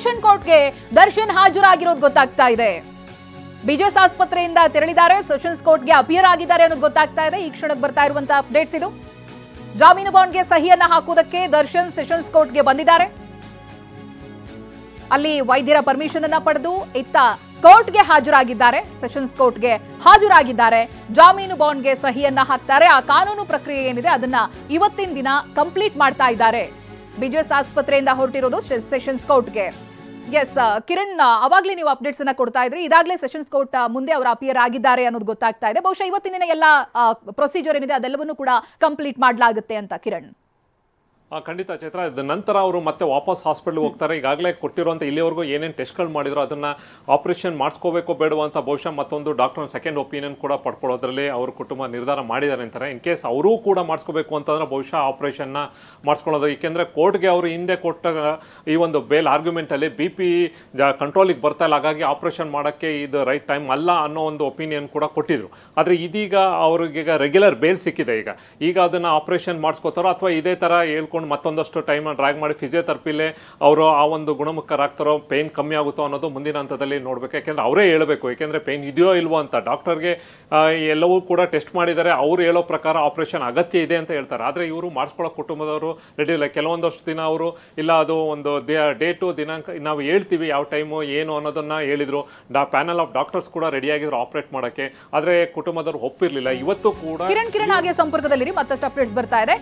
Session ಕೋರ್ಟ್ಗೆ ದರ್ಶನ್ ಹಾಜರಾಗಿರೋದು ಗೊತ್ತಾಗ್ತಾ ಇದೆ. ಬಿಜೆಎಸ್ ಆಸ್ಪತ್ರೆಯಿಂದ ತೆರಳಿದ್ದಾರೆ, ಸೆಷನ್ಸ್ ಕೋರ್ಟ್ಗೆ ಅಪಿಯರ್ ಆಗಿದ್ದಾರೆ ಅನ್ನೋದು ಗೊತ್ತಾಗ್ತಾ ಇದೆ. ಈ ಕ್ಷಣಕ್ಕೆ ಬರ್ತಾ ಇರುವಂತಹ ಅಪ್ಡೇಟ್ಸ್ ಇದು. ಜಾಮೀನು ಬಾಂಡ್ಗೆ ಸಹಿಯನ್ನ ಹಾಕುವುದಕ್ಕೆ ದರ್ಶನ್ ಸೆಷನ್ಸ್ ಕೋರ್ಟ್ಗೆ ಬಂದಿದ್ದಾರೆ. ಅಲ್ಲಿ ವೈದ್ಯರ ಪರ್ಮಿಷನ್ ಅನ್ನ ಪಡೆದು ಇತ್ತ ಕೋರ್ಟ್ಗೆ ಹಾಜರಾಗಿದ್ದಾರೆ, ಸೆಷನ್ಸ್ ಕೋರ್ಟ್ಗೆ ಹಾಜರಾಗಿದ್ದಾರೆ. ಜಾಮೀನು ಬಾಂಡ್ಗೆ ಸಹಿಯನ್ನ ಹಾಕ್ತಾರೆ. ಆ ಕಾನೂನು ಪ್ರಕ್ರಿಯೆ ಏನಿದೆ ಅದನ್ನ ಇವತ್ತಿನ ದಿನ ಕಂಪ್ಲೀಟ್ ಮಾಡ್ತಾ ಇದ್ದಾರೆ. ಬಿಜೆಎಸ್ ಆಸ್ಪತ್ರೆಯಿಂದ ಹೊರಟಿರೋದು ಸೆಷನ್ಸ್ ಕೋರ್ಟ್ಗೆ. ಎಸ್ ಕಿರಣ್, ಅವಾಗ್ಲೇ ನೀವು ಅಪ್ಡೇಟ್ಸ್ ಅನ್ನ ಕೊಡ್ತಾ ಇದ್ರಿ. ಇದಾಗಲೇ ಸೆಷನ್ಸ್ ಕೋರ್ಟ್ ಮುಂದೆ ಅವರು ಅಪಿಯರ್ ಆಗಿದ್ದಾರೆ ಅನ್ನೋದು ಗೊತ್ತಾಗ್ತಾ ಇದೆ. ಬಹುಶಃ ಇವತ್ತಿನ ದಿನ ಎಲ್ಲ ಪ್ರೊಸೀಜರ್ ಏನಿದೆ ಅದೆಲ್ಲವನ್ನೂ ಕೂಡ ಕಂಪ್ಲೀಟ್ ಮಾಡಲಾಗುತ್ತೆ ಅಂತ. ಕಿರಣ್, ಖಂಡಿತ ಚೈತ್ರ. ನಂತರ ಅವರು ಮತ್ತೆ ವಾಪಸ್ ಹಾಸ್ಪಿಟಲ್ಗೆ ಹೋಗ್ತಾರೆ. ಈಗಾಗಲೇ ಕೊಟ್ಟಿರುವಂಥ ಇಲ್ಲಿವರೆಗೂ ಏನೇನು ಟೆಸ್ಟ್ಗಳು ಮಾಡಿದ್ರು ಅದನ್ನು ಆಪರೇಷನ್ ಮಾಡಿಸ್ಕೋಬೇಕೋ ಬೇಡವೋ ಅಂತ ಬಹುಶಃ ಮತ್ತೊಂದು ಡಾಕ್ಟರ್ ಸೆಕೆಂಡ್ ಒಪಿನಿಯನ್ ಕೂಡ ಪಡ್ಕೊಳ್ಳೋದ್ರಲ್ಲಿ ಅವ್ರ ಕುಟುಂಬ ನಿರ್ಧಾರ ಮಾಡಿದ್ದಾರೆ ಅಂತಾರೆ. ಇನ್ ಕೇಸ್ ಅವರೂ ಕೂಡ ಮಾಡಿಸ್ಕೋಬೇಕು ಅಂತಂದ್ರೆ ಬಹುಶಃ ಆಪರೇಷನ್ನ ಮಾಡಿಸ್ಕೊಳ್ಳೋದು. ಏಕೆಂದರೆ ಕೋರ್ಟ್ಗೆ ಅವರು ಹಿಂದೆ ಕೊಟ್ಟ ಈ ಒಂದು ಬೇಲ್ ಆರ್ಗ್ಯುಮೆಂಟಲ್ಲಿ BP ಕಂಟ್ರೋಲಿಗೆ ಬರ್ತಾ ಇಲ್ಲ, ಹಾಗಾಗಿ ಆಪರೇಷನ್ ಮಾಡೋಕ್ಕೆ ಇದು ರೈಟ್ ಟೈಮ್ ಅಲ್ಲ ಅನ್ನೋ ಒಂದು ಒಪಿನಿಯನ್ ಕೂಡ ಕೊಟ್ಟಿದ್ರು. ಆದರೆ ಇದೀಗ ಅವ್ರಿಗೀಗ ರೆಗ್ಯುಲರ್ ಬೇಲ್ ಸಿಕ್ಕಿದೆ. ಈಗ ಅದನ್ನು ಆಪರೇಷನ್ ಮಾಡಿಸ್ಕೋತಾರೋ ಅಥವಾ ಇದೇ ಥರ ಹೇಳ್ಕೊಂಡು ಮತ್ತೊಂದಷ್ಟು ಟೈಮ್ ಡ್ರ್ಯಾಗ್ ಮಾಡಿ ಫಿಸಿಯೋಥೆರಪಿಲೇ ಅವರು ಆ ಒಂದು ಗುಣಮುಖರಾಗ್ತಾರೋ, ಪೇನ್ ಕಮ್ಮಿ ಆಗುತ್ತೋ ಅನ್ನೋದು ಮುಂದಿನ ಹಂತದಲ್ಲಿ ನೋಡಬೇಕು. ಯಾಕೆಂದರೆ ಅವರೇ ಹೇಳಬೇಕು, ಏಕೆಂದರೆ ಪೇನ್ ಇದೆಯೋ ಇಲ್ವೋ ಅಂತ. ಡಾಕ್ಟರ್ಗೆ ಎಲ್ಲವೂ ಕೂಡ ಟೆಸ್ಟ್ ಮಾಡಿದ್ದಾರೆ, ಅವ್ರು ಹೇಳೋ ಪ್ರಕಾರ ಆಪರೇಷನ್ ಅಗತ್ಯ ಇದೆ ಅಂತ ಹೇಳ್ತಾರೆ. ಆದರೆ ಇವರು ಮಾಡಿಸ್ಕೊಳ್ಳೋ ಕುಟುಂಬದವರು ರೆಡಿ ಇಲ್ಲ. ಕೆಲವೊಂದಷ್ಟು ದಿನ ಅವರು ಇಲ್ಲ, ಅದು ಒಂದು ಡೇಟು ದಿನಾಂಕ ನಾವು ಹೇಳ್ತೀವಿ, ಯಾವ ಟೈಮು ಏನು ಅನ್ನೋದನ್ನು ಹೇಳಿದರು. ಪ್ಯಾನಲ್ ಆಫ್ ಡಾಕ್ಟರ್ಸ್ ಕೂಡ ರೆಡಿಯಾಗಿದ್ರು ಆಪರೇಟ್ ಮಾಡೋಕ್ಕೆ. ಆದರೆ ಕುಟುಂಬದವರು ಒಪ್ಪಿರಲಿಲ್ಲ. ಇವತ್ತು ಕೂಡ ಕಿರಣ್ ಹಾಗೆ ಸಂಪರ್ಕದಲ್ಲಿರಿ, ಮತ್ತಷ್ಟು ಅಪ್ಡೇಟ್ಸ್ ಬರ್ತಾ ಇದೆ.